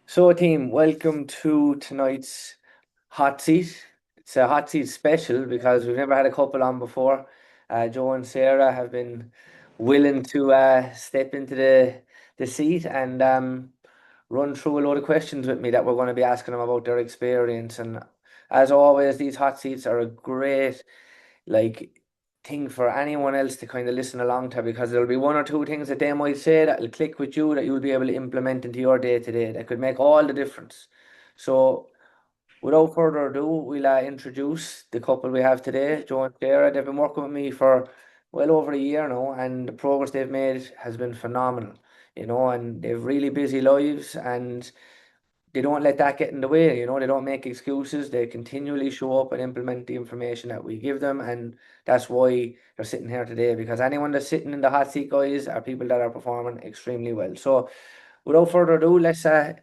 So, team, welcome to tonight's hot seat. It's a hot seat special because we've never had a couple on before. Joe and Sarah have been willing to step into the seat and run through a load of questions with me that we're going to be asking them about their experience. And as always, these hot seats are a great like thing for anyone else to kind of listen along to because there'll be one or two things that they might say that'll click with you that you'll be able to implement into your day to day that could make all the difference. So without further ado, we'll introduce the couple we have today, Joe and Sarah. They've been working with me for well over a year now, and the progress they've made has been phenomenal. And they've really busy lives, and they don't let that get in the way. They don't make excuses. They continually show up and implement the information that we give them, and that's why they're sitting here today. Because anyone that's sitting in the hot seat, guys, are people that are performing extremely well. So, without further ado, let's hand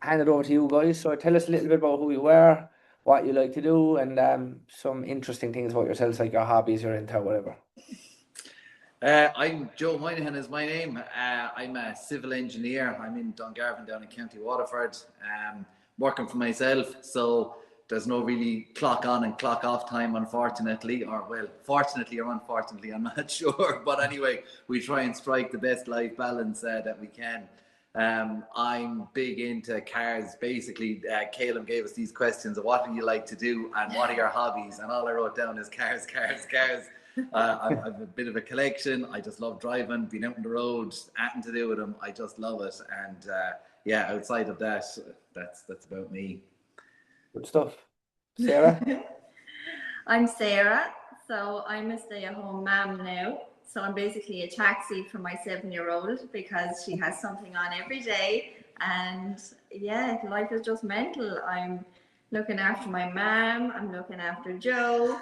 it over to you guys. So, tell us a little bit about who you are, what you like to do, and some interesting things about yourselves, like your hobbies, your into, whatever. I'm Joe Moynihan is my name. I'm a civil engineer. I'm in Dungarvan down in County Waterford, working for myself. So there's no really clock on and clock off time, unfortunately. Or, well, fortunately or unfortunately, I'm not sure. But anyway, we try and strike the best life balance that we can. I'm big into cars. Basically, Caleb gave us these questions of what do you like to do and what are your hobbies? And all I wrote down is cars, cars, cars. I've a bit of a collection. I just love driving, being out on the road, anything to do with them. I just love it. And yeah, outside of that, that's about me. Good stuff. Sarah? I'm Sarah, so I'm a stay-at-home mom now. So I'm basically a taxi for my 7-year-old because she has something on every day. And yeah, life is just mental. I'm looking after my mom, I'm looking after Joe,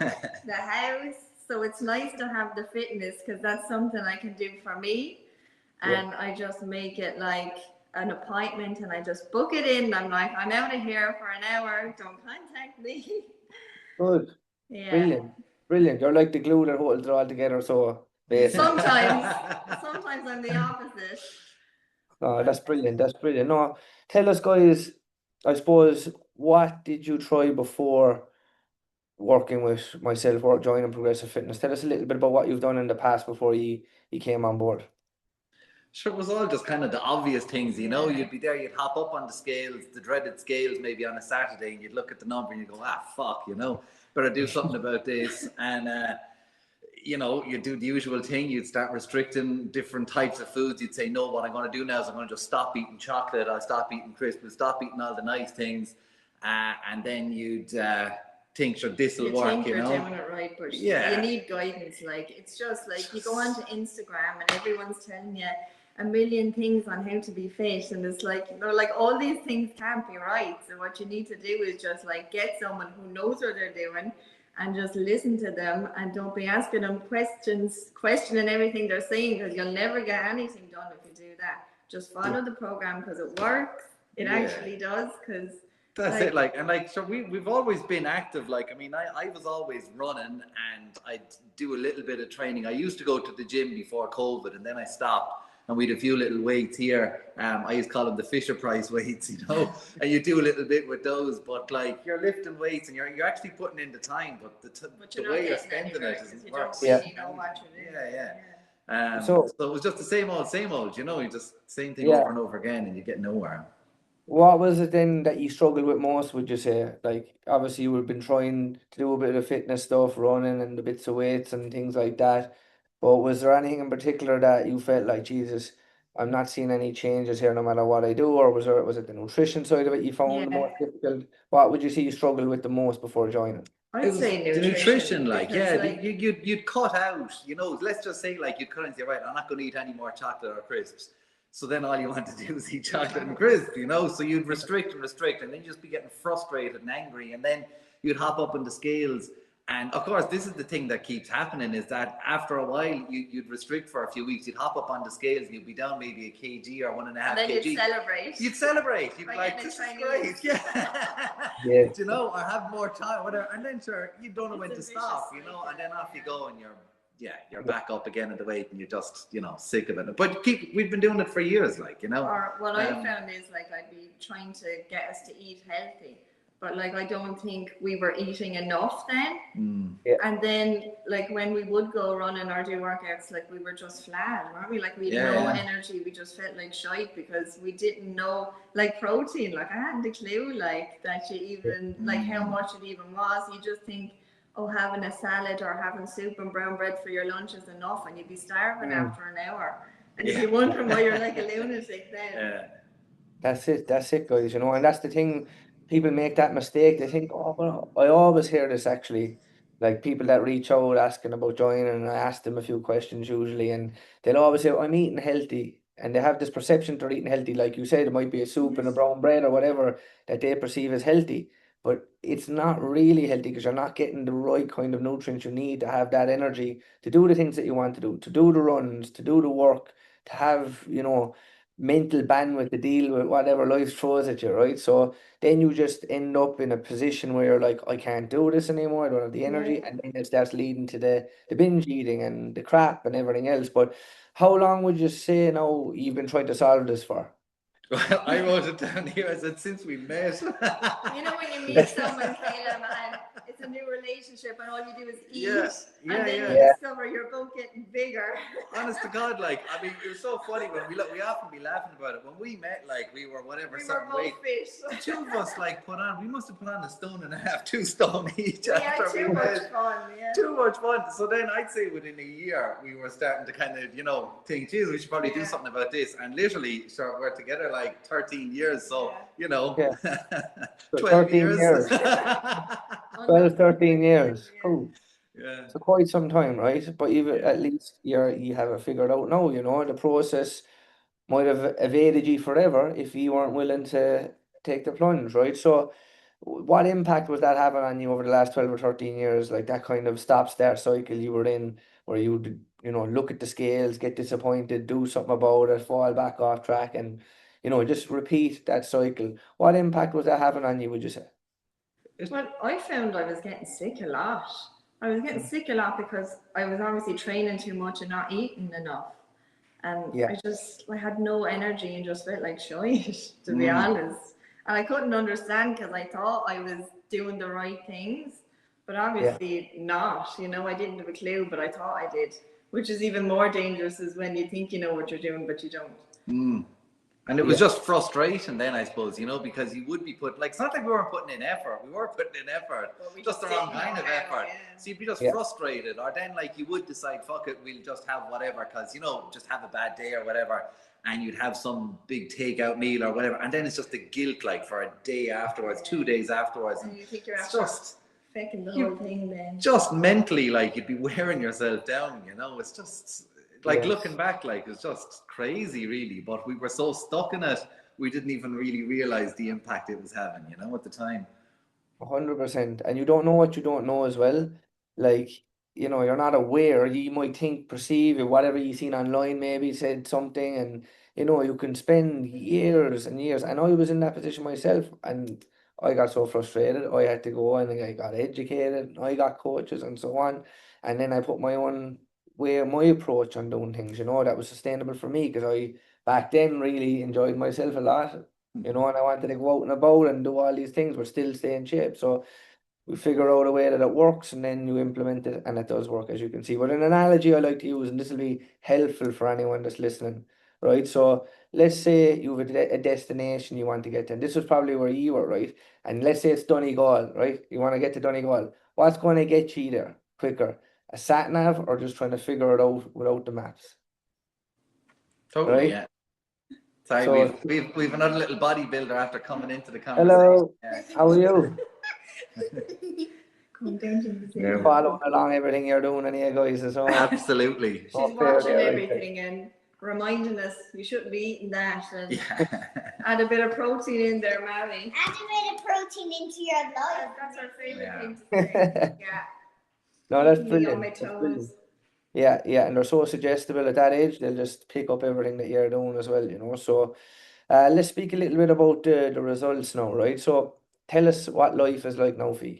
the house. So it's nice to have the fitness because that's something I can do for me. Yeah. And I just make it like an appointment and I just book it in. I'm like, I'm out of here for an hour. Don't contact me. Good. Yeah. Brilliant. Brilliant. You're like the glue that holds it all together. So, basically. Sometimes I'm the opposite. No, that's brilliant. That's brilliant. No, tell us, guys, I suppose, what did you try before working with myself or joining Progressive Fitness? Tell us a little bit about what you've done in the past before you came on board. Sure, it was all just kind of the obvious things, you know. You'd be there, you'd hop up on the scales, the dreaded scales, maybe on a Saturday, and you'd look at the number and you go, fuck, you know, better do something about this. And you know, you do the usual thing. You'd start restricting different types of foods. You'd say, no, what I'm going to do now is I'm going to just stop eating chocolate. I'll stop eating crisps. I'll stop eating all the nice things. And then you'd think, sure, this will work, think you you're know? doing it right, but Yeah. you need guidance. Like, it's just like you go onto Instagram and everyone's telling you a million things on how to be fit. And it's like, like all these things can't be right. So what you need to do is just like get someone who knows what they're doing and just listen to them and don't be asking them questioning everything they're saying because you'll never get anything done if you do that. Just follow the program because it works. It actually does because that's it. So we've always been active. Like, I mean, I was always running and I'd do a little bit of training. I used to go to the gym before COVID and then I stopped. And we had a few little weights here. I used to call them the Fisher Price weights, you know. And you do a little bit with those, but like you're lifting weights and you're actually putting in the time, but the way you're spending it isn't work. Really know what you're doing. So it was just the same old, you know. You just same thing over and over again, and you get nowhere. What was it then that you struggled with most, would you say? Like, obviously, you've been trying to do a bit of fitness stuff, running and the bits of weights and things like that. But was there anything in particular that you felt like, Jesus, I'm not seeing any changes here no matter what I do? Or was it the nutrition side of it you found the most difficult? What would you say you struggled with the most before joining? I'd say nutrition. The nutrition, you'd cut out, you know, let's just say like you'd cut and say, right, I'm not going to eat any more chocolate or crisps. So then all you want to do is eat chocolate and crisps, you know? So you'd restrict, and then you'd just be getting frustrated and angry. And then you'd hop up on the scales. And of course, this is the thing that keeps happening is that after a while, you'd restrict for a few weeks. You'd hop up on the scales and you'd be down maybe a kg or 1.5 kg. And then you'd celebrate. You'd be like, this is great. Yeah. You know, or have more time, whatever. And then, sure, you don't know when to stop, you know? And then off you go and yeah, you're back up again at the weight and you're just, sick of it. But we've been doing it for years, Or what I found is like I'd be trying to get us to eat healthy, but like I don't think we were eating enough then. Yeah. And then like when we would go running or do workouts, like we were just flat, weren't we? Like we had no energy. We just felt like shite because we didn't know like protein. Like I hadn't a clue like that you even like how much it even was. You just think, oh, having a salad or having soup and brown bread for your lunch is enough, and you'd be starving after an hour. And you're wondering why you're like a lunatic then. That's it, guys, and that's the thing. People make that mistake. They think, oh, well, I always hear this actually. Like people that reach out asking about joining, and I ask them a few questions usually, and they'll always say, I'm eating healthy. And they have this perception they're eating healthy. Like you said, it might be a soup and a brown bread or whatever that they perceive as healthy. But it's not really healthy because you're not getting the right kind of nutrients you need to have that energy to do the things that you want to do the runs, to do the work, to have, mental bandwidth to deal with whatever life throws at you, right? So then you just end up in a position where you're like, I can't do this anymore, I don't have the energy, and then it starts leading to the binge eating and the crap and everything else. But how long would you say now you've been trying to solve this for? Well, I wrote it down here. I said, since we met. You know when you meet someone, Caleb, and it's a new relationship, and all you do is eat, and then you discover you're both getting bigger. Honest to God, it was so funny when we often be laughing about it. When we met, we were whatever we were both fish. The two of us we must have put on 1.5 stone, 2 stone each. Yeah, too much fun. Yeah. Too much fun. So then I'd say within a year we were starting to kind of, think, geez, we should probably do something about this. And literally, so we're together 13 years. So, 12 years. 12, 13 years. Cool. Yeah. So quite some time, right? But at least you have it figured out now, the process might have evaded you forever if you weren't willing to take the plunge, right? So what impact was that having on you over the last 12 or 13 years? Like that kind of stop-start cycle you were in where you would, look at the scales, get disappointed, do something about it, fall back off track and, just repeat that cycle. What impact was that having on you, would you say? Well, I found I was getting sick a lot. I was getting sick a lot because I was obviously training too much and not eating enough. And I had no energy and just felt like shite, to be honest. And I couldn't understand because I thought I was doing the right things, but obviously not. I didn't have a clue, but I thought I did, which is even more dangerous is when you think you know what you're doing, but you don't. And it was just frustration then, I suppose, because you would be it's not like we weren't putting in effort. We were putting in effort, just the wrong kind of effort. So you'd be just frustrated, or then you would decide, fuck it, we'll just have whatever, because, just have a bad day or whatever, and you'd have some big takeout meal or whatever, and then it's just the guilt, for a day afterwards, 2 days afterwards. And you think you're just faking the whole thing then. Just mentally, you'd be wearing yourself down, It's just... looking back, it's just crazy, really. But we were so stuck in it, we didn't even really realize the impact it was having, at the time. 100%. And you don't know what you don't know as well. You're not aware. You might think, perceive, or whatever you seen online maybe said something, and you can spend years and years. And I was in that position myself, and I got so frustrated. I had to go and I got educated, I got coaches and so on. And then I put my own way, my approach on doing things, that was sustainable for me because I back then really enjoyed myself a lot, and I wanted to go out and about and do all these things but still stay in shape. So we figure out a way that it works and then you implement it and it does work, as you can see. But an analogy I like to use, and this will be helpful for anyone that's listening, right? So let's say you have a destination you want to get to, and this was probably where you were, right? And let's say it's Donegal, right? You want to get to Donegal. What's going to get you there quicker? A sat nav or just trying to figure it out without the maps? Totally, right? yeah. Sorry, so, we've another little bodybuilder after coming into the conversation. Hello, how are you? Following along everything you're doing, and you guys as well. Absolutely. She's watching everything and reminding us we shouldn't be eating that. And add a bit of protein in there, Maddie. Add a bit of protein into your life. That's our favorite thing to say. No, that's brilliant. Yeah, and they're so suggestible at that age, they'll just pick up everything that you're doing as well, So let's speak a little bit about the results now, right? So tell us what life is like now for you.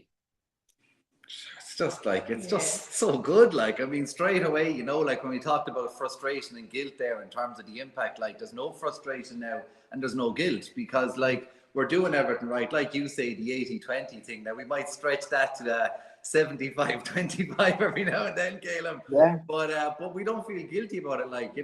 just like it's Yeah. just so good. Like I mean, straight away, like when we talked about frustration and guilt there in terms of the impact, like there's no frustration now and there's no guilt because like we're doing everything right. Like you say, the 80-20 thing. Now we might stretch that to the 75-25 every now and then, Caleb. Yeah. But we don't feel guilty about it. Like we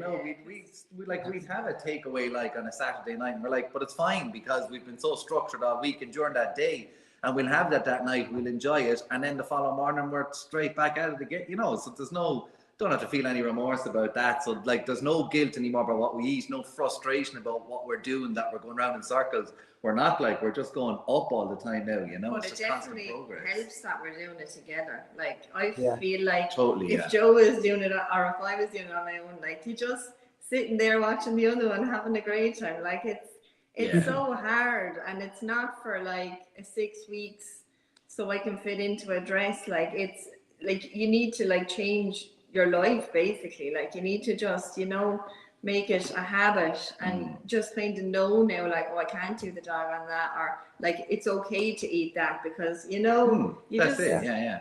like we have a takeaway like on a Saturday night, and we're like, but it's fine because we've been so structured all week, and during that day, and we'll have that night. We'll enjoy it, and then the following morning we're straight back at it again. So there's no don't have to feel any remorse about that. So like there's no guilt anymore about what we eat, no frustration about what we're doing that we're going around in circles. We're not like we're just going up all the time now. But It's it just constant definitely progress. helps that we're doing it together. Like I Yeah. feel like Totally, if yeah. Joe was doing it or if I was doing it on my own, like you just sitting there watching the other one having a great time. Like it's Yeah. so hard, and it's not for like a 6 weeks so I can fit into a dress. Like it's like you need to like change your life basically. Like you need to just make it a habit and just kind of know now, like, oh, I can't do the dog on that, or like it's okay to eat that because you That's just it. Yeah.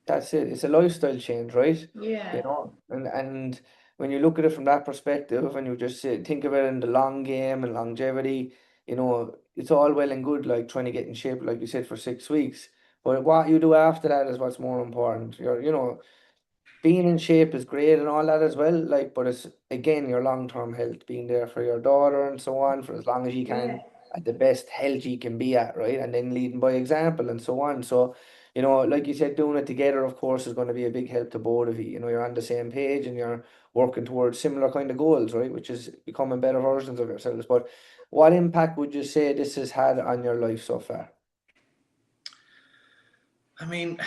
That's it. It's a lifestyle change, right? yeah And when you look at it from that perspective, and you just think of it in the long game and longevity, it's all well and good, like trying to get in shape, like you said, for 6 weeks. But what you do after that is what's more important. Being in shape is great and all that as well, like, but it's again your long-term health, being there for your daughter and so on for as long as you yeah can at the best health you can be at, right? And then leading by example and so on. So, like you said, doing it together, of course, is going to be a big help to both of you. You're on the same page and you're working towards similar kind of goals, right? Which is becoming better versions of yourselves. But what impact would you say this has had on your life so far? I mean,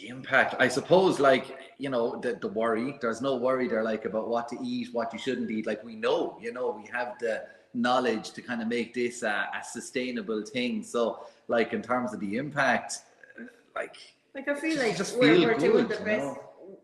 the impact, I suppose, like, the worry, there's no worry there, like, about what to eat, what you shouldn't eat. Like, we have the knowledge to kind of make this a sustainable thing. So, like, in terms of the impact, like, like I feel just, you like just we're, feel we're doing good, the best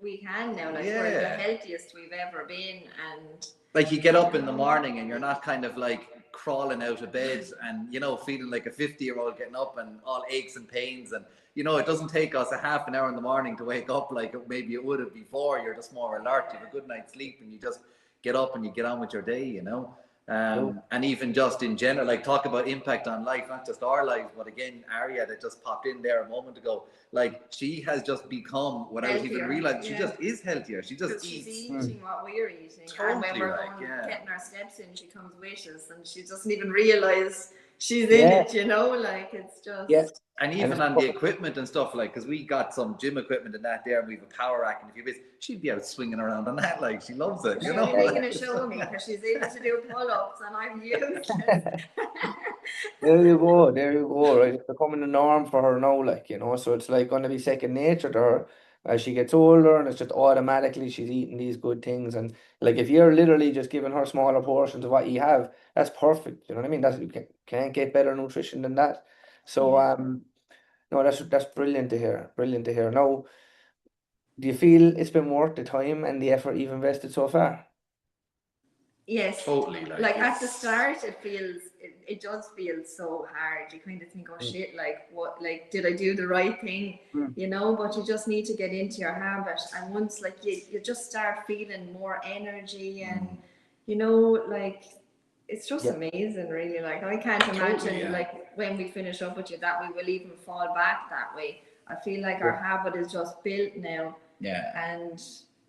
we can now. Like we're the Yeah. healthiest we've ever been, and Like you get up in the morning and you're not kind of like crawling out of bed and feeling like a 50-year-old getting up and all aches and pains, and it doesn't take us a half an hour in the morning to wake up like maybe it would have before. You're just more alert, you have a good night's sleep, and you just get up and you get on with your day. True. And even just in general, like talk about impact on life, not just our lives, but again, Aria that just popped in there a moment ago, like she has just become, without even healthier. realizing, she Yeah. just is healthier. She just Because she's eats. eating what we're eating, and when Totally, we're like, going yeah. getting our steps in, she comes with us, and she doesn't even realize she's in Yeah, it. Like it's yeah. just And And even it's on the equipment and stuff, like, because we got some gym equipment and that there, and we have a power rack and a few bits, she'd be out swinging around on that, like, she loves it, she'll be like, making a show of me because she's able to do pull-ups, and I'm useless. There you go, there you go, right? It's becoming the norm for her now, like, so it's like going to be second nature to her as she gets older, and it's just automatically she's eating these good things. And like, if you're literally just giving her smaller portions of what you have, that's perfect. You know what I mean? You can't get better nutrition than that. So, Yeah. no, that's brilliant to hear. Brilliant to hear. Now, do you feel it's been worth the time and the effort you've invested so far? Yes. totally, Like at the start, it does feel so hard. You kind of think, oh Mm. shit, like what, like did I do the right thing? Mm. But you just need to get into your habit, and once like you just start feeling more energy, and like it's just Yeah, amazing, really. Like I can't imagine Totally, yeah. like when we finish up with you that we will even fall back that way. I feel like our yeah, habit is just built now, Yeah. and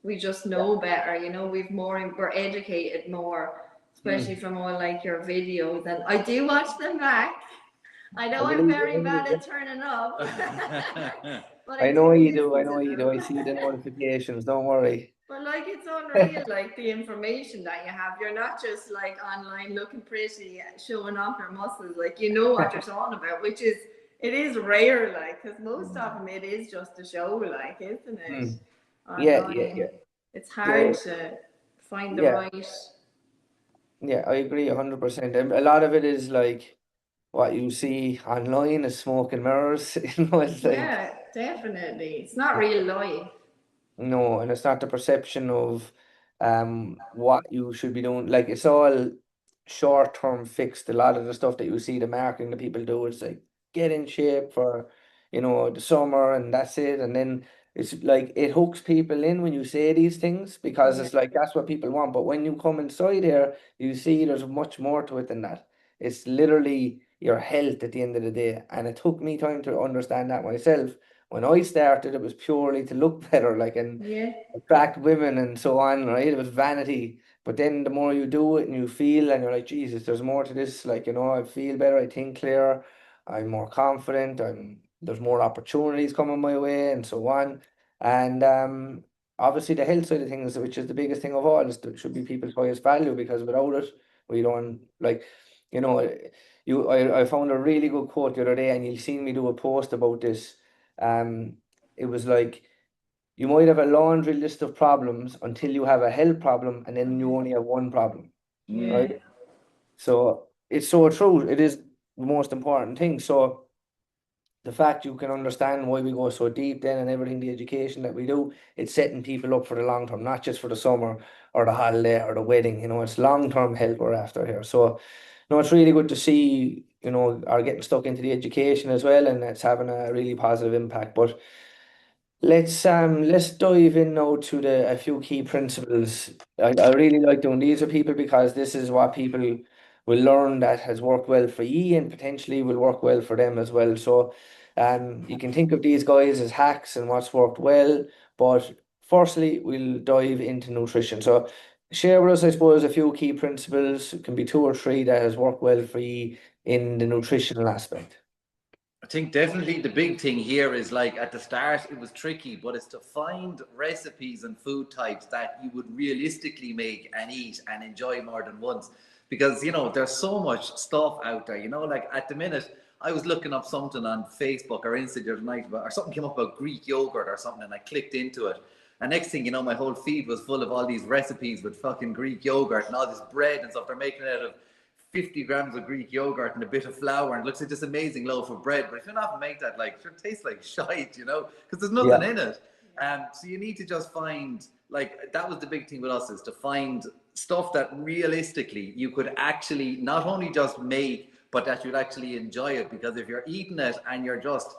we just know better. We're educated more, especially Mm. from all like your videos, and I do watch them back. I know I I'm believe very bad it. at turning up, but I I do know you do. I listen know to you do. I them. see the notifications. Don't worry. But like it's unreal, like the information that you have. You're not just like online looking pretty, showing off your muscles. Like you know what you're talking about, which is it is rare, like because most of them it is just a show, like isn't it? Mm. Yeah, yeah, yeah, Online, it's yeah, hard to find the yeah, right. yeah. I agree 100%. And a lot of it is like what you see online is smoke and mirrors. It's like Yeah, definitely. It's not real life. no, and it's not the perception of what you should be doing. Like it's all short term fixed. A lot of the stuff that you see the marketing that people do is like get in shape for you know, the summer and that's it. And then it's like it hooks people in when you say these things because Yeah. it's like that's what people want. But when you come inside here, you see there's much more to it than that. It's literally your health at the end of the day. And it took me time to understand that myself. When I started, it was purely to look better, like and Yeah. attract women and so on, right? It was vanity. But then the more you do it and you feel and you're like, Jesus, there's more to this. Like, you know, I feel better, I think clearer, I'm more confident, there's more opportunities coming my way and so on. And obviously the health side of things, which is the biggest thing of all, is that should be people's highest value because without it, we don't like, you know, I found a really good quote the other day and you'll see me do a post about this. Um, it was like you might have a laundry list of problems until you have a health problem, and then you only have one problem, Yeah. right? So it's so true. It is the most important thing. So the fact you can understand why we go so deep then and everything, the education that we do, it's setting people up for the long term, not just for the summer or the holiday or the wedding. You know, it's long term health we're after here. So no, it's really good to see, you know, are getting stuck into the education as well, and it's having a really positive impact. But let's dive in now to the a few key principles. I really like doing these with people because this is what people will learn that has worked well for you and potentially will work well for them as well. So you can think of these guys as hacks and what's worked well, but firstly we'll dive into nutrition. So share with us, I suppose, a few key principles. It can be two or three that has worked well for you in the nutritional aspect. I think definitely the big thing here is like at the start it was tricky, but it's to find recipes and food types that you would realistically make and eat and enjoy more than once. Because you know, there's so much stuff out there, you know, like at the minute I was looking up something on Facebook or Insta the other night about, or something came up about Greek yogurt or something, and I clicked into it. And next thing you know, my whole feed was full of all these recipes with fucking Greek yogurt and all this bread and stuff. They're making it out of 50 grams of Greek yogurt and a bit of flour, and it looks like this amazing loaf of bread. But if you're not to make that, like, it tastes like shite, you know, because there's nothing Yeah. in it. So you need to just find, like, that was the big thing with us, is to find stuff that realistically you could actually not only just make, but that you'd actually enjoy it. Because if you're eating it and you're just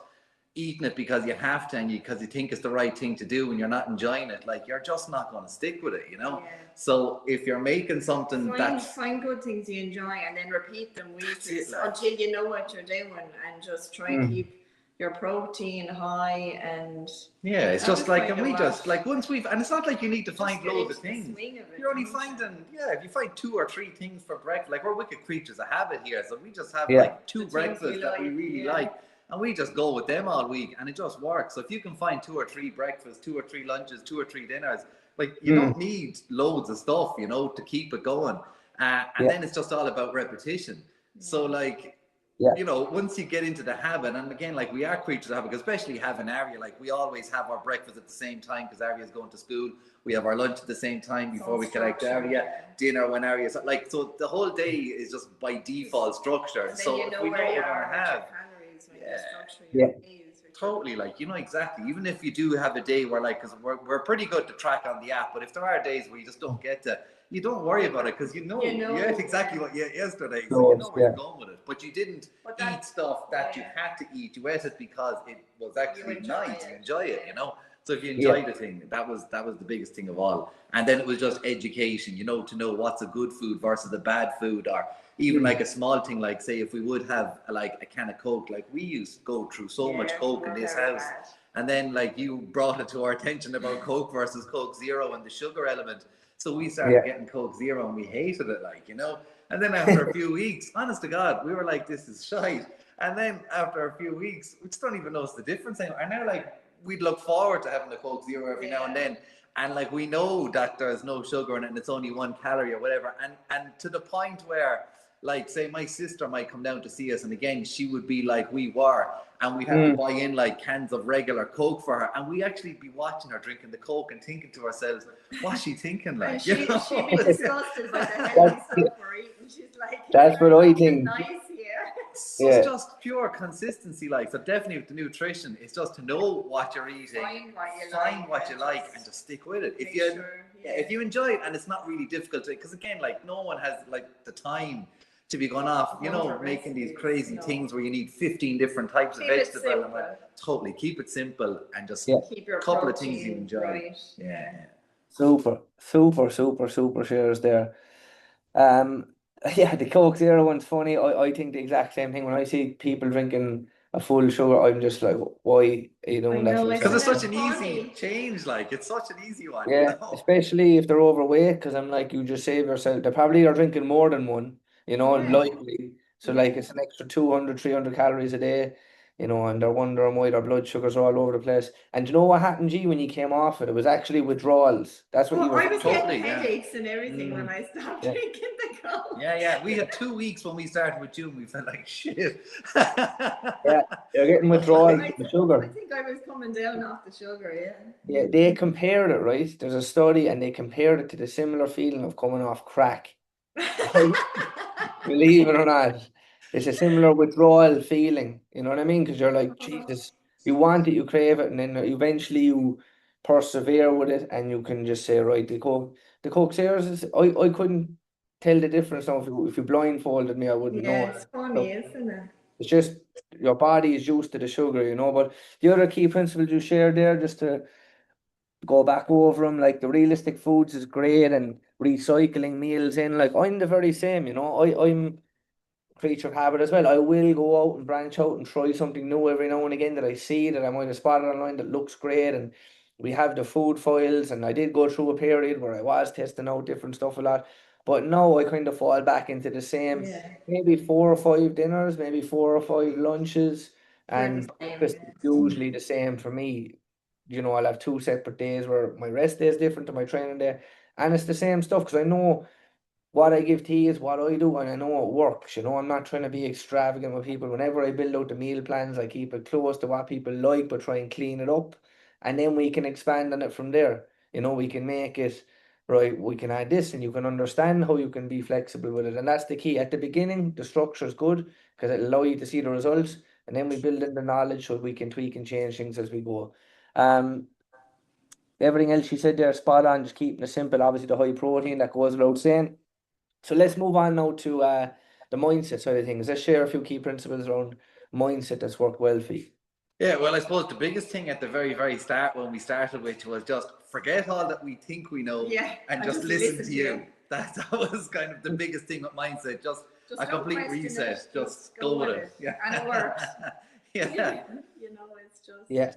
eating it because you have to and because you think it's the right thing to do and you're not enjoying it, like, you're just not going to stick with it, you know. Yeah. So if you're making something find good things you enjoy and then repeat them weekly like, until you know what you're doing, and just try and keep your protein high. And yeah, it's just like, and we just like, once we've, and it's not like you need to find get loads of into the things. swing of it, You're only don't you? finding, yeah, if you find 2 or 3 things for breakfast, like, we're wicked creatures of habit here, so we just have Yeah. like 2 The things breakfasts we that we like, really yeah. like, and we just go with them all week, and it just works. So if you can find 2 or 3 breakfasts, 2 or 3 lunches, 2 or 3 dinners, like, you don't need loads of stuff, you know, to keep it going. And Yeah. then it's just all about repetition. So like, Yeah. you know, once you get into the habit, and again, like, we are creatures of habit, especially having Arya, like, we always have our breakfast at the same time because Arya's going to school. We have our lunch at the same time before we collect Arya. Dinner when Arya's like, so the whole day is just by default structured. So you know if we know where what you we're are going to with your have, calories when you yeah, structure your days. totally, like, you know, exactly. Even if you do have a day where, like, because we're pretty good to track on the app, but if there are days where you just don't get to, you don't worry about it because you know you ate exactly what you ate yesterday, so you know where you're going with it. But you didn't eat stuff that you had to eat. You ate it because it was actually nice and enjoy it, you know. So if you enjoy the thing, that was the biggest thing of all. And then it was just education, you know, to know what's a good food versus a bad food, or even like a small thing, like, say, if we would have like a can of Coke, like, we used to go through so much Coke in this house. And then, like, you brought it to our attention about Coke versus Coke Zero and the sugar element. So we started getting Coke Zero and we hated it, like, you know. And then after a few weeks, honest to God, we were like, this is shite. And then after a few weeks, we just don't even notice the difference anymore. And now, like, we'd look forward to having a Coke Zero every now and then. And like, we know that there's no sugar in it and it's only 1 calorie or whatever. And to the point where, like, say my sister might come down to see us, and again, she would be like we were, and we'd have to buy in like cans of regular Coke for her, and we actually be watching her drinking the Coke and thinking to ourselves, what's she thinking, like? And she'd be disgusted by the healthy stuff we're eating. She's like, That's what I think. nice here. So it's just pure consistency, like. So definitely with the nutrition, it's just to know what you're eating, find what you like, and just stick with it. If you if you enjoy it, and it's not really difficult, because again, like, no one has like the time to be going off, you know, making these crazy things where you need 15 different types of vegetable. And like, totally keep it simple and just keep your couple of things you enjoy. right. Yeah. Super shares there. Um, yeah, the Coke Zero one's funny. I think the exact same thing. When I see people drinking a full sugar, I'm just like, why are you doing that to Because it's yourself? such an easy change, like it's such an easy one, you Yeah, know. especially if they're overweight, because I'm like, you just save yourself. They probably are drinking more than one, likely. So like it's an extra 200, 300 calories a day, and they're wondering why their blood sugars are all over the place. And you know what happened, G, when you came off it? It was actually withdrawals. That's what you were I was Totally, getting headaches and everything when Mm, I stopped yeah. drinking the Coke. Yeah. We had 2 weeks when we started with June. We felt like shit. Yeah, you're getting withdrawals from the I sugar. think I was coming down off the sugar, yeah. Yeah, they compared it, right? There's a study and they compared it to the similar feeling of coming off crack. Believe it or not, it's a similar withdrawal feeling. You know what I mean? Because you're like, Jesus, you want it, you crave it, and then eventually you persevere with it, and you can just say, right, the Coke Zeros is, I couldn't tell the difference now. If you blindfolded me, I wouldn't Yeah, know. it's funny, isn't it? It's just your body is used to the sugar. But the other key principles you shared there, just to go back over them, like the realistic foods is great, and recycling meals in. Like I'm the very same. I'm creature of habit as well. I will go out and branch out and try something new every now and again that I see that I might have spotted online that looks great. And we have the food files, and I did go through a period where I was testing out different stuff a lot. But now I kind of fall back into the same, Yeah, maybe 4 or 5 dinners, maybe 4 or 5 lunches, we're the and same. breakfast is usually the same for me. I'll have 2 separate days where my rest day is different to my training day, and it's the same stuff because I know what I give to you is what I do, and I know it works. I'm not trying to be extravagant with people. Whenever I build out the meal plans, I keep it close to what people like, but try and clean it up, and then we can expand on it from there. We can make it right. We can add this, and you can understand how you can be flexible with it, and that's the key. At the beginning, the structure is good because it'll allow you to see the results, and then we build in the knowledge so we can tweak and change things as we go. Um, Everything else you said there, spot on. Just keeping it simple. Obviously, the high protein that goes without saying. So let's move on now to the mindset side of things. Let's share a few key principles around mindset that's worked well for you. Yeah, well, I suppose the biggest thing at the very, very start when we started with was just forget all that we think we know and just listen to you. That was kind of the biggest thing with mindset. Just a complete reset. Just go with it. Yeah. And it works. Yeah. It's just. Yeah,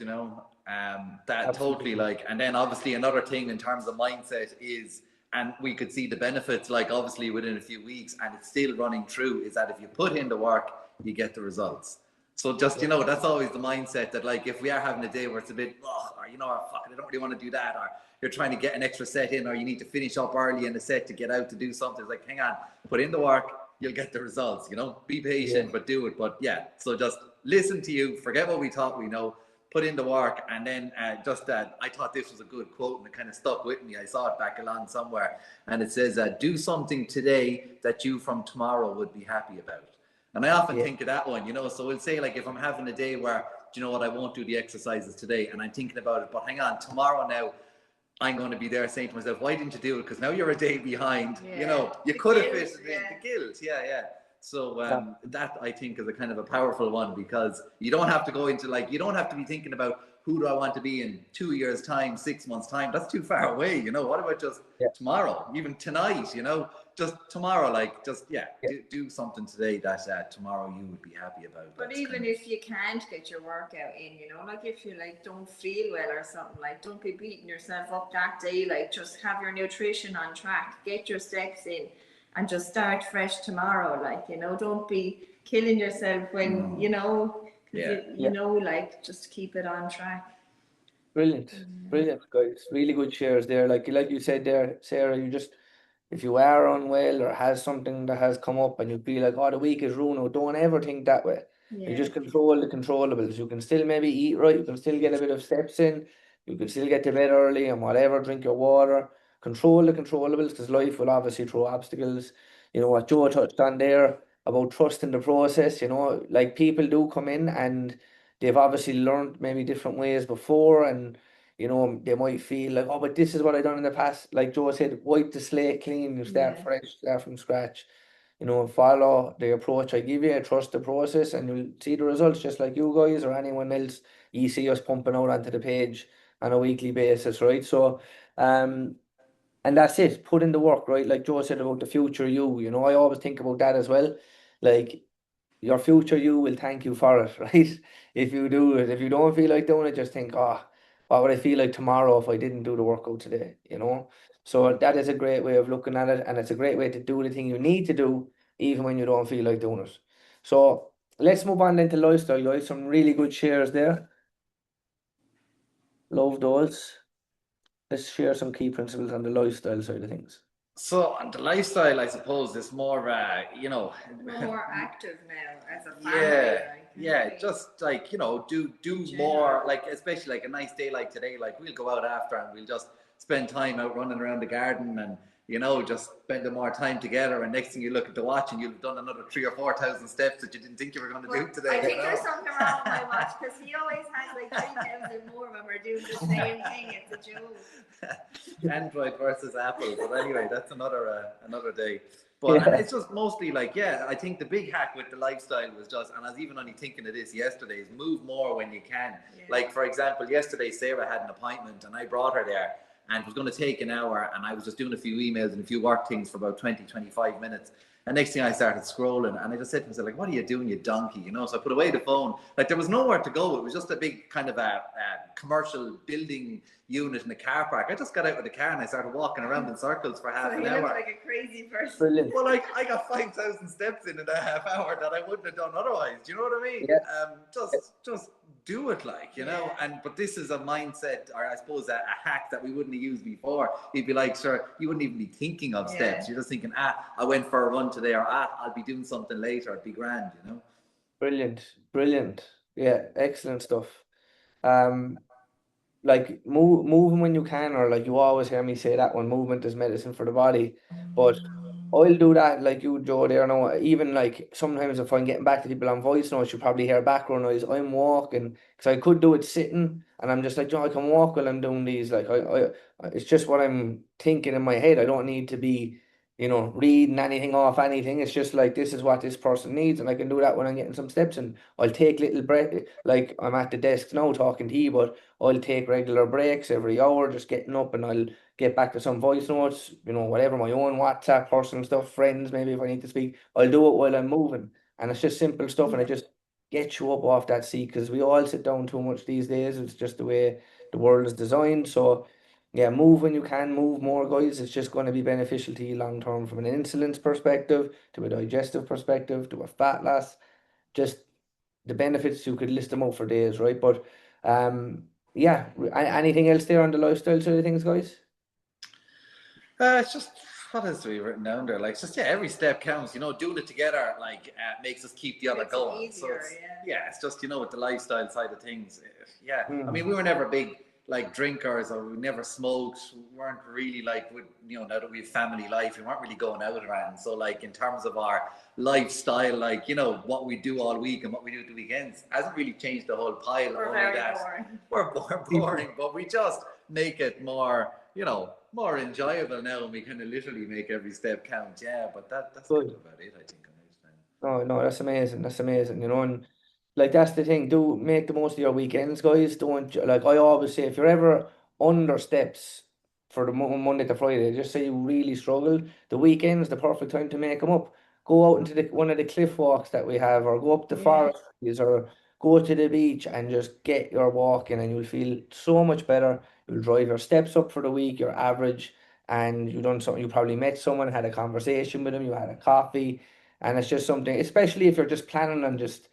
That totally absolutely. and then obviously another thing in terms of mindset is, and we could see the benefits like obviously within a few weeks, and it's still running true, is that if you put in the work, you get the results. So just, that's always the mindset that like if we are having a day where it's a bit, or fuck it, I don't really want to do that, or you're trying to get an extra set in, or you need to finish up early in a set to get out to do something, it's like, hang on, put in the work, you'll get the results, be patient, but do it. But yeah, so just listen to you, forget what we thought we know, put in the work, and then just that, I thought this was a good quote and it kind of stuck with me. I saw it back along somewhere, and it says, do something today that you from tomorrow would be happy about. And I often think of that one, so we'll say like if I'm having a day where, do you know what, I won't do the exercises today, and I'm thinking about it, but hang on, tomorrow now, I'm going to be there saying to myself, why didn't you do it? Because now you're a day behind. You could have fit it in. The guilt. Yeah. So that I think is a kind of a powerful one, because you don't have to go into you don't have to be thinking about who do I want to be in 2 years time, 6 months time. That's too far away. What about just tomorrow, even tonight, just tomorrow, do something today that tomorrow you would be happy about. But even if you can't get your workout in, if you don't feel well or something, don't be beating yourself up that day. Just have your nutrition on track, get your steps in, and just start fresh tomorrow. Don't be killing yourself when just keep it on track. Brilliant, guys. Really good shares there. Like you said there, Sarah, if you are unwell or has something that has come up and you feel like, oh, the week is ruined, don't ever think that way. You just control the controllables. You can still maybe eat right. You can still get a bit of steps in. You can still get to bed early and whatever, drink your water. Control the controllables, because life will obviously throw obstacles. What Joe touched on there about trusting the process, like people do come in and they've obviously learned maybe different ways before, and they might feel like, oh, but this is what I done in the past. Like Joe said, wipe the slate clean, you start fresh, start from scratch. follow the approach I give you, trust the process, and you'll see the results just like you guys or anyone else you see us pumping out onto the page on a weekly basis, right? So, um, and that's it. Put in the work, right? Like Joe said about the future you, I always think about that as well. Like your future you will thank you for it, right? If you do it. If you don't feel like doing it, just think, oh, what would I feel like tomorrow if I didn't do the workout today? So that is a great way of looking at it, and it's a great way to do the thing you need to do, even when you don't feel like doing it. So let's move on then to lifestyle, guys. Some really good shares there. Love those. Let's share some key principles on the lifestyle side of things. So on the lifestyle, I suppose, is more, We're more active now as a family. yeah, Like, yeah, just like, do more, like, especially like a nice day like today, like we'll go out after and we'll just spend time out running around the garden and, just spending more time together. And next thing you look at the watch and you've done another 3 or 4 thousand steps that you didn't think you were going to do today. I think there's something wrong with my watch because he always has like 3,000 more when we're doing the same thing. It's a joke. Android versus Apple, but anyway, that's another day. But Yeah. it's just mostly like, yeah, I think the big hack with the lifestyle was just, and I was even only thinking of this yesterday, is move more when you can. Yeah. Like, for example, yesterday Sarah had an appointment and I brought her there and it was going to take an hour, and I was just doing a few emails and a few work things for about 20-25 minutes. And next thing I started scrolling and I just said to myself, like, what are you doing, you donkey? So I put away the phone. Like, there was nowhere to go. It was just a big kind of a commercial building unit in the car park. I just got out of the car and I started walking around in circles for half So an he hour. looks like a crazy person. Brilliant. Well, like, I got 5,000 steps in a half hour that I wouldn't have done otherwise. Do you know what I mean? Yeah. Just do it, but this is a mindset, or I suppose a hack that we wouldn't have used before. You'd be like, sir, you wouldn't even be thinking of steps. You're just thinking, I went for a run today, or I'll be doing something later. It'd be grand. Brilliant. Brilliant. Yeah, excellent stuff. Um, like moving when you can, or like you always hear me say that one, movement is medicine for the body. But I'll do that like you, Joe, there now. Even like sometimes if I'm getting back to people on voice notes, you probably hear background noise. I'm walking because I could do it sitting, and I'm just like, Joe, I can walk while I'm doing these. Like it's just what I'm thinking in my head. I don't need to be, reading anything off anything. It's just like this is what this person needs, and I can do that when I'm getting some steps in. I'll take little break. Like I'm at the desk now talking to you, but I'll take regular breaks every hour, just getting up, and I'll get back to some voice notes, whatever, my own WhatsApp, personal stuff, friends, maybe if I need to speak, I'll do it while I'm moving. And it's just simple stuff, and it just gets you up off that seat because we all sit down too much these days. It's just the way the world is designed. So, yeah, move when you can, move more, guys. It's just going to be beneficial to you long term from an insulin perspective, to a digestive perspective, to a fat loss. Just the benefits, you could list them out for days, right? But yeah, anything else there on the lifestyle side of things, guys? It's just, what else do we written down there? Like, it's just, yeah, every step counts. Doing it together makes us keep the other Makes it going. easier, So yeah. it's just, with the lifestyle side of things. Yeah, I Mm. mean, we were never big like drinkers, or we never smoked. We weren't really like, now that we have family life, we weren't really going out around. So like in terms of our lifestyle, like, what we do all week and what we do at the weekends hasn't really changed the whole pile. We're Only very that boring. we're boring, but we just make it more, more enjoyable now, and we kind of literally make every step count. Yeah, but that's kind Good. of about it, I think, on this time. No, no, that's amazing. That's amazing, and like that's the thing. Do make the most of your weekends, guys. Don't like I always say, if you're ever under steps for the Monday to Friday, just say you really struggled. The weekend's the perfect time to make them up. Go out into one of the cliff walks that we have, or go up the Yeah. forest, or go to the beach and just get your walk in, and you'll feel so much better. You'll drive your steps up for the week, your average, and you done something. You probably met someone, had a conversation with them, you had a coffee. And it's just something, especially if you're just planning on just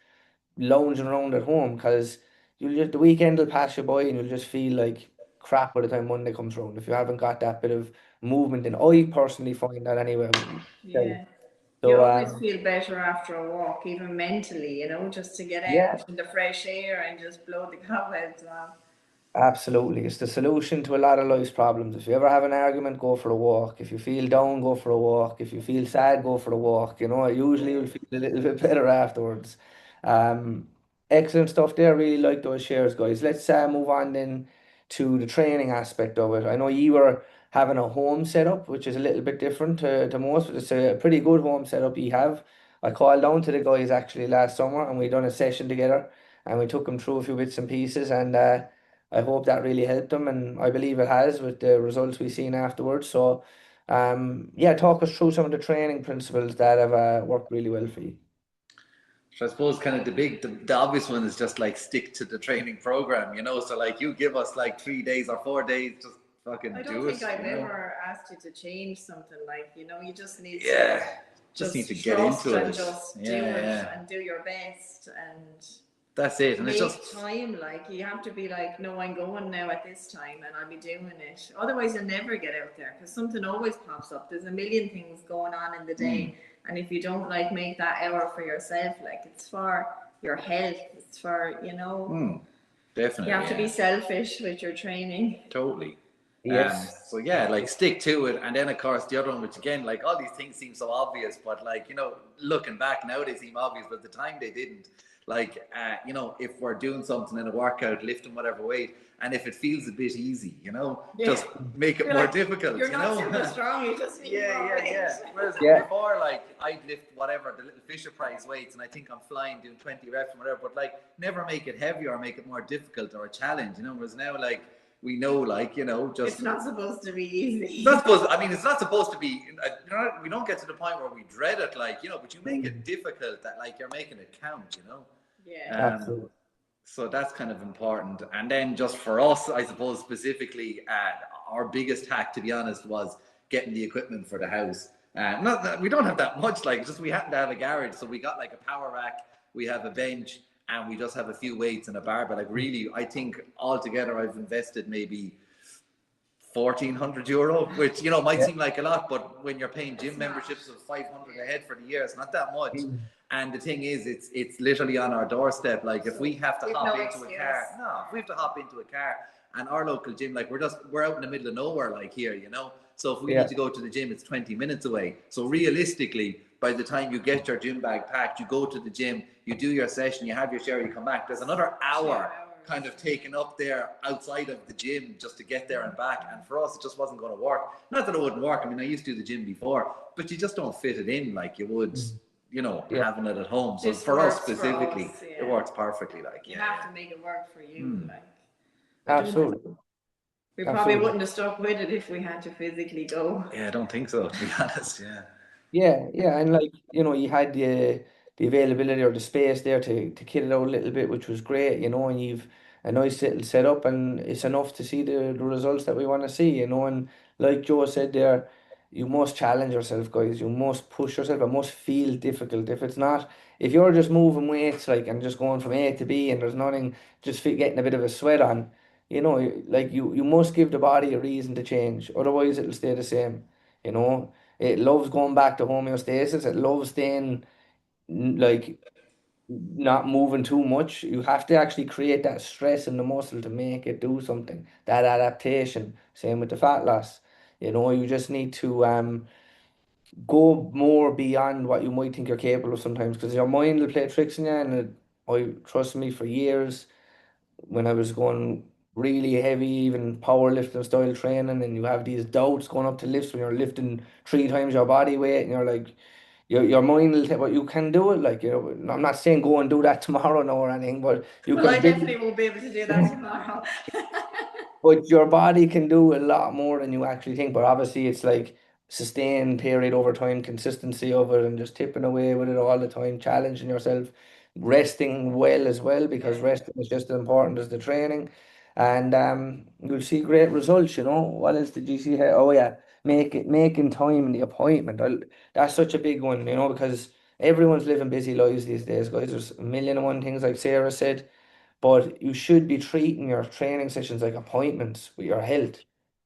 lounging around at home, because the weekend will pass you by and you'll just feel like crap by the time Monday comes around if you haven't got that bit of movement. And I personally find that anyway. Yeah. You So always feel better after a walk, even mentally, just to get yeah, out in the fresh air and just blow the cobwebs off. absolutely. It's the solution to a lot of life's problems. If you ever have an argument, go for a walk. If you feel down, go for a walk. If you feel sad, go for a walk. Usually you'll feel a little bit better afterwards. Um, Excellent stuff there. Really like those shares, guys. Let's move on then to the training aspect of it. I know you were having a home setup, which is a little bit different to most, but it's a pretty good home setup you have. I called down to the guys actually last summer and we done a session together and we took them through a few bits and pieces and I hope that really helped them and I believe it has with the results we've seen afterwards. So yeah, talk us through some of the training principles that have worked really well for you. So I suppose kind of the obvious one is just like stick to the training program, you know. So like you give us like 3 days or 4 days, just fucking I don't do think it. I've You know? ever asked you to change something. Like, you just need to Yeah, just need to get trust into and it. just do Yeah, it yeah. and do your best and That's it. And it's make just time. Like, you have to be like, no, I'm going now at this time and I'll be doing it. Otherwise, you'll never get out there because something always pops up. There's a million things going on in the day. And if you don't like make that hour for yourself, like it's for your health, it's for, definitely. you have to be selfish with your training. Totally. Yes. So yeah, like stick to it, and then of course the other one, which again, like all these things seem so obvious, but like looking back now they seem obvious, but at the time they didn't. Like if we're doing something in a workout, lifting whatever weight, and if it feels a bit easy, just make it You're more like, difficult. You're not super strong. You just need more weight. Whereas Yeah. before, like I'd lift whatever the little Fisher Price weights, and I think I'm flying doing 20 reps and whatever, but like never make it heavier or make it more difficult or a challenge. Whereas now, like we know, like just it's not supposed to be easy. it's not supposed. I mean, it's not supposed to be. We don't get to the point where we dread it, like but you make it difficult that like you're making it count. Yeah. Absolutely. So that's kind of important. And then just for us, I suppose specifically, our biggest hack, to be honest, was getting the equipment for the house. Not that we don't have that much, like just we happen to have a garage, so we got like a power rack, we have a bench, and we just have a few weights and a bar. But like really, I think altogether I've invested maybe €1,400, which might Yeah. seem like a lot, but when you're paying gym memberships of 500 a head for the year, it's not that much. And the thing is, it's literally on our doorstep. Like if we have to hop into a car, if we have to hop into a car, and our local gym, like we're out in the middle of nowhere, like here, So if we need to go to the gym, it's 20 minutes away. So realistically, by the time you get your gym bag packed, you go to the gym, you do your session, you have your shower, you come back. There's another hour kind of taken up there outside of the gym just to get there and back. And for us, it just wasn't going to work. Not that it wouldn't work. I mean, I used to do the gym before, but you just don't fit it in like you would, having it at home. So This for us works for specifically, us, it works perfectly. Like You have to make it work for you. Like Absolutely. we probably wouldn't have stuck with it if we had to physically go. Yeah, I don't think so, to be honest. Yeah, and like you had the availability or the space there to kit it out a little bit, which was great, and you've a nice little setup, and it's enough to see the results that we want to see, and like Joe said there, you must challenge yourself, guys. You must push yourself. It must feel difficult. If you're just moving weights like and just going from A to B, and there's nothing, just getting a bit of a sweat on, like you must give the body a reason to change. Otherwise, it'll stay the same. You know. It loves going back to homeostasis. It loves staying like not moving too much. You have to actually create that stress in the muscle to make it do something. That adaptation. Same with the fat loss. You just need to go more beyond what you might think you're capable of sometimes because your mind will play tricks on you. And I trust me for years when I was going really heavy, even powerlifting style training, and you have these doubts going up to lifts when you're lifting 3 times your body weight, and you're like, your mind will tell what you can do it. Like, I'm not saying go and do that tomorrow now or anything, but you Well, can I definitely won't be able to do that tomorrow. but your body can do a lot more than you actually think. But obviously, it's like sustained period over time, consistency of it, and just tipping away with it all the time, challenging yourself, resting well as well, because resting is just as important as the training. And you'll see great results. What else did you see here? Oh yeah, making time in the appointment. That's such a big one. Because everyone's living busy lives these days, guys. There's a million and one things, like Sarah said. But you should be treating your training sessions like appointments with your health.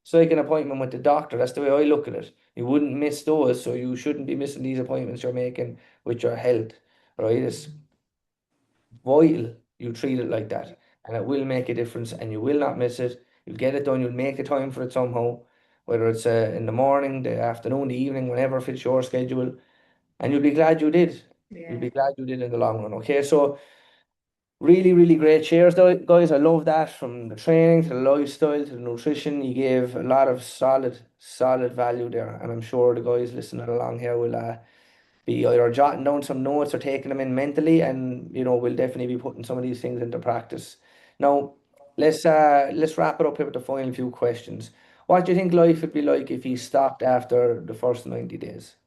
It's like an appointment with the doctor. That's the way I look at it. You wouldn't miss those, so you shouldn't be missing these appointments you're making with your health, right? It's vital you treat it like that, and it will make a difference, and you will not miss it. You'll get it done. You'll make the time for it somehow, whether it's in the morning, the afternoon, the evening, whenever fits your schedule, and you'll be glad you did. You'll be glad you did in the long run. Okay, so Really, really great shares, though, guys. I love that from the training to the lifestyle to the nutrition. You gave a lot of solid value there, and I'm sure the guys listening along here will be either jotting down some notes or taking them in mentally, and we'll definitely be putting some of these things into practice. Now, let's wrap it up here with the final few questions. What do you think life would be like if you stopped after the first 90 days?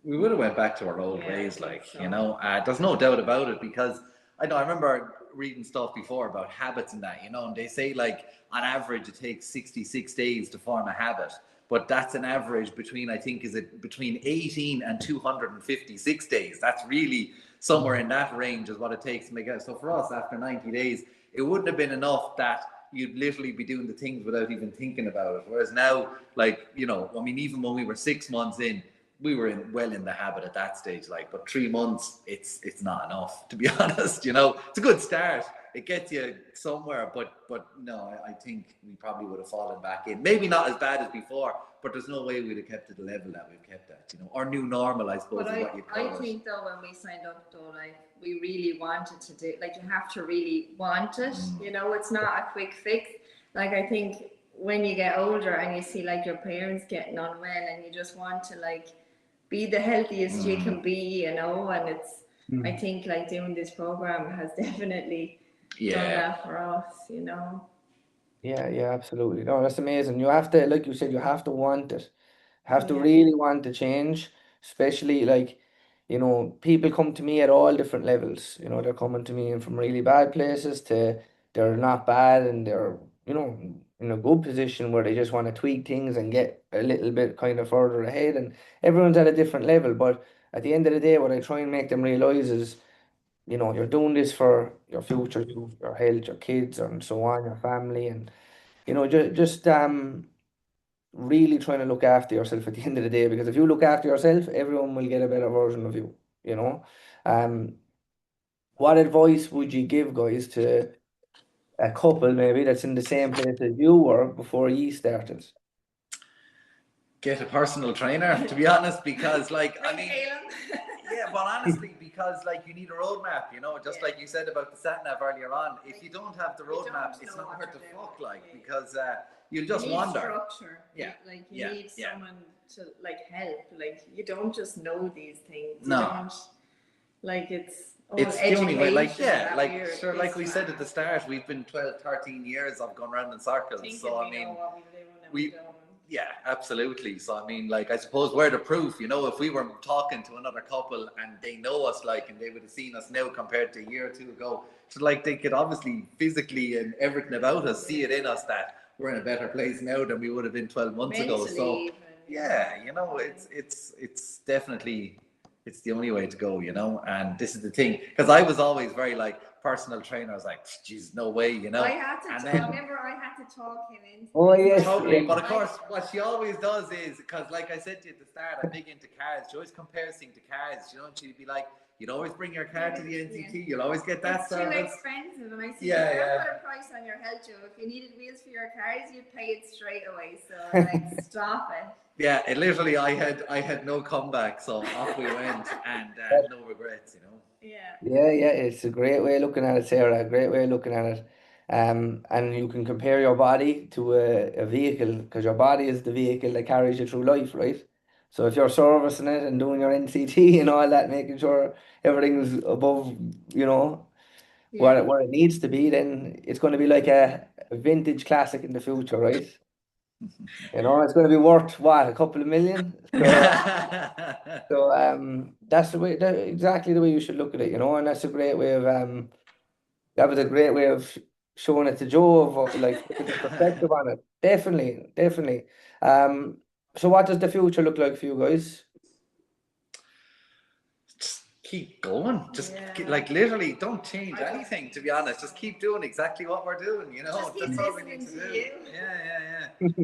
We would have went back to our old ways, like, there's no doubt about it, because I remember reading stuff before about habits and that, and they say, like, on average it takes 66 days to form a habit, but that's an average between, I think, is it between 18 and 256 days. That's really somewhere in that range is what it takes to make it. So for us, after 90 days, it wouldn't have been enough that you'd literally be doing the things without even thinking about it. Whereas now, like, even when we were 6 months in, we were well in the habit at that stage, like, but 3 months, it's not enough, to be honest. It's a good start. It gets you somewhere, but no, I think we probably would have fallen back in. Maybe not as bad as before, but there's no way we'd have kept it the level that we've kept at. Our new normal, I suppose, But is what you call it. I think though, when we signed up though, like, we really wanted to do, like, you have to really want it. It's not a quick fix. Like, I think when you get older and you see, like, your parents getting on well, and you just want to, like, be the healthiest you can be, and it's, I think, like, doing this program has definitely done that for us, Yeah, absolutely. No, that's amazing. You have to, like you said, you have to want it. Have to really want to change, especially like, people come to me at all different levels. They're coming to me from really bad places to they're not bad, and they're, in a good position where they just want to tweak things and get a little bit kind of further ahead. And everyone's at a different level. But at the end of the day, what I try and make them realize is, you're doing this for your future, your health, your kids, and so on, your family, and just really trying to look after yourself at the end of the day, because if you look after yourself, everyone will get a better version of you, you know. Um, what advice would you give, guys, to a couple maybe that's in the same place as you were before you started? Get a personal trainer, to be honest, because, like, yeah, well, honestly, because, like, you need a roadmap, just like you said about the sat nav earlier on. If you don't have the roadmap, it's not hard to fuck, like, because you'll just wander. Structure. Yeah. Like, you need someone to, like, help. Like, you don't just know these things. You No. don't, like, it's the only way, like, sure, like we said at the start, we've been 12, 13 years of going around in circles. So, I mean, yeah, absolutely. So, I mean, like, I suppose we're the proof, if we were talking to another couple and they know us, like, and they would have seen us now compared to a year or two ago, so, like, they could obviously physically and everything about us see it in us that we're in a better place now than we would have been 12 months ago. So, yeah, it's definitely, it's the only way to go, and this is the thing, because I was always very, like, personal trainer. I was like, geez, no way, I had to remember I had to talk him into Oh, yes. Totally, but of course, what she always does is, because, like I said to you at the start, I'm big into cars. She always compares things to cars. She'd be like, you'd always bring your car to the NCT. You'll always get that service. It's too expensive, and I said, you can't put a price on your health, Joe. If you needed wheels for your cars, you'd pay it straight away. So, like, stop it. Yeah, it literally, I had no comeback, so off we went, and no regrets, Yeah, it's a great way of looking at it, Sarah. A great way of looking at it. And you can compare your body to a vehicle, because your body is the vehicle that carries you through life, right? So if you're servicing it and doing your NCT and all that, making sure everything's above, where it needs to be, then it's going to be like a vintage classic in the future, right? It's going to be worth what, a couple of million? So that's exactly the way you should look at it, and that's a great way of that was a great way of showing it to Joe, of like putting the perspective on it. Definitely, definitely. So what does the future look like for you guys? Keep going. Just like, literally, don't change anything, to be honest. Just keep doing exactly what we're doing, That's all we need to do.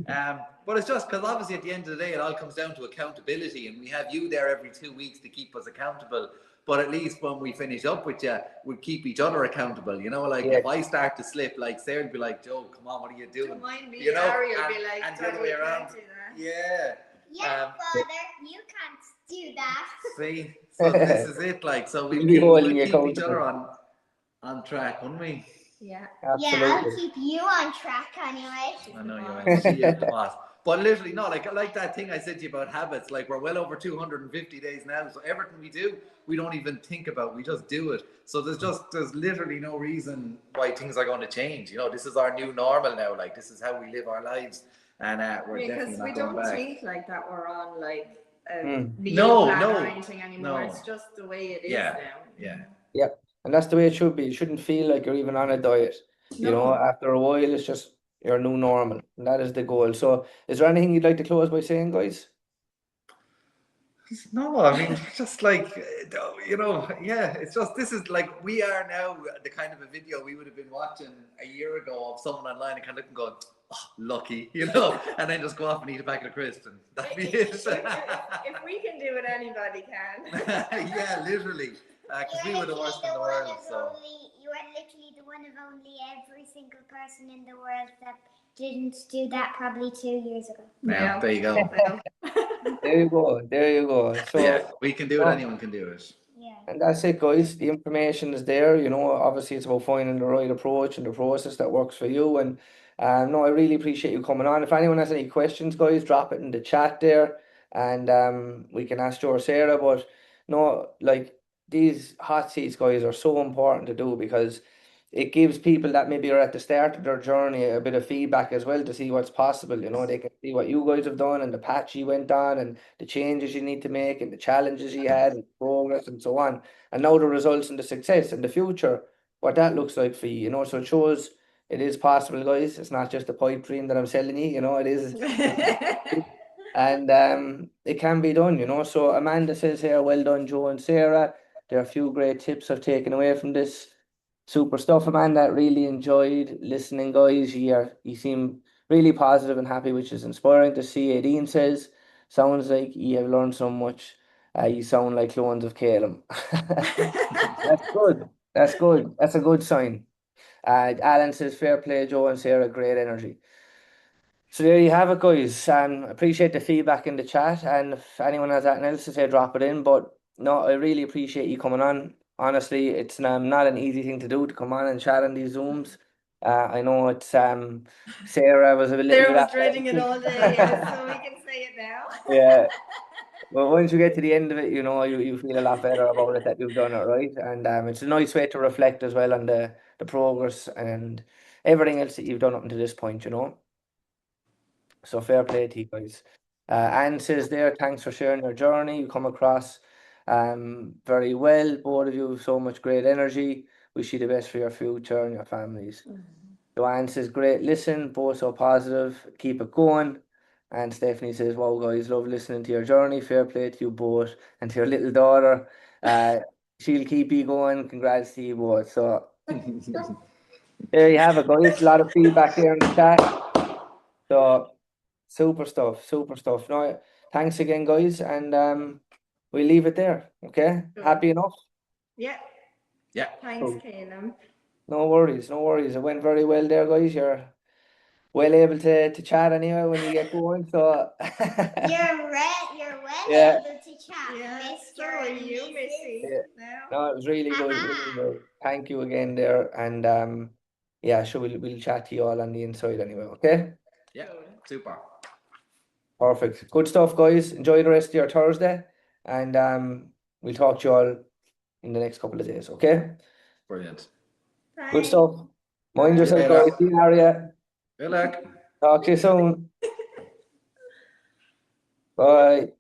Yeah. But it's just because obviously at the end of the day, it all comes down to accountability, and we have you there every 2 weeks to keep us accountable. But at least when we finish up with you, we keep each other accountable. Like, if I start to slip, like, Sarah would be like, Joe, come on, what are you doing? Don't mind me, Harry will be like, and the other way around. Yeah, Father, you can't do that. See, so this is it. Like, so we Be holding keep you each other accountable. on. on track, wouldn't we? Yeah. Yeah, I'll Absolutely. keep you on track anyway. I know you will. She is the boss. But literally, no, like that thing I said to you about habits, like we're well over 250 days now. So everything we do, we don't even think about. We just do it. So there's literally no reason why things are going to change. You know, this is our new normal now. Like this is how we live our lives. And we're definitely Because not we going don't back. think like that we're on like a Mm. meal No, plan no, or anything anymore. no. It's just the way it is Yeah, now. yeah. Yeah, and that's the way it should be. You shouldn't feel like you're even on a diet. You know, No. after a while, it's just your new normal, and that is the goal. So, is there anything you'd like to close by saying, guys? No, I mean, just like, you know, yeah, it's just, this is like, we are now the kind of a video we would have been watching a year ago of someone online and kind of looking, going, oh, lucky, you know, and then just go off and eat a packet of crisps and that'd be it. If we can do it, anybody can. Yeah, literally, because we were the worst in the world, so. You are literally the one of only every single person in the world that didn't do that probably 2 years ago. Now, there you go. There you go. There you go. So, Yeah, we can do it, no, anyone can do it. Yeah. and that's it, guys. The information is there. You know, obviously, it's about finding the right approach and the process that works for you. And no, I really appreciate you coming on. If anyone has any questions, guys, drop it in the chat there, and we can ask Joe or Sarah. But no, like these hot seats, guys, are so important to do because it gives people that maybe are at the start of their journey a bit of feedback as well to see what's possible. You know, they can see what you guys have done and the patch you went on and the changes you need to make and the challenges you had and progress and so on. And now the results and the success and the future, what that looks like for you, you know. So it shows it is possible, guys. It's not just a pipe dream that I'm selling you, you know, it is. And it can be done, you know. So Amanda says here, well done, Joe and Sarah. There are a few great tips I've taken away from this. Super stuff, Amanda. Really enjoyed listening, guys. You seem really positive and happy, which is inspiring to see. Aideen says, sounds like you have learned so much. You sound like clones of Caleb. That's good. That's good. That's a good sign. Alan says, fair play, Joe and Sarah, great energy. So there you have it, guys. Appreciate the feedback in the chat, and if anyone has anything else to say, drop it in. But no, I really appreciate you coming on. Honestly, it's not an easy thing to do to come on and chat on these Zooms. I know it's Sarah was a little Sarah bit was dreading it all day, yes, so we apprehensive. can say it now. Yeah, but once you get to the end of it, you know you feel a lot better about it that you've done it right, and it's a nice way to reflect as well on the progress and everything else that you've done up until this point. You know. So fair play to you guys. Anne says there, thanks for sharing your journey. You come across very well. Both of you have so much great energy. Wish you the best for your future and your families. Joanne says, great listen, both so positive. Keep it going. And Stephanie says, wow, guys, love listening to your journey. Fair play to you both and to your little daughter. She'll keep you going. Congrats to you both. So there you have it, guys. A lot of feedback there in the chat. So super stuff, super stuff. No, thanks again, guys, and we'll leave it there. Okay, Cool. happy enough? Yeah. Yeah. Thanks, Cool. Caleb. No worries, no worries. It went very well there, guys. You're well able to chat anyway when you get going. So You're well yeah, able to chat, Yeah, Mr. so are and you, Mrs. Missy? yeah. Now. No, it was really good, really good. Thank you again there, and yeah, sure, we'll chat to you all on the inside anyway. Okay, Yeah, super. perfect, good stuff, guys. Enjoy the rest of your Thursday, and we'll talk to you all in the next couple of days. Okay. Brilliant. Good Thanks. stuff. Mind Bye. yourself, Later. guys. See you, Aria. Good luck. Talk to you soon. Bye.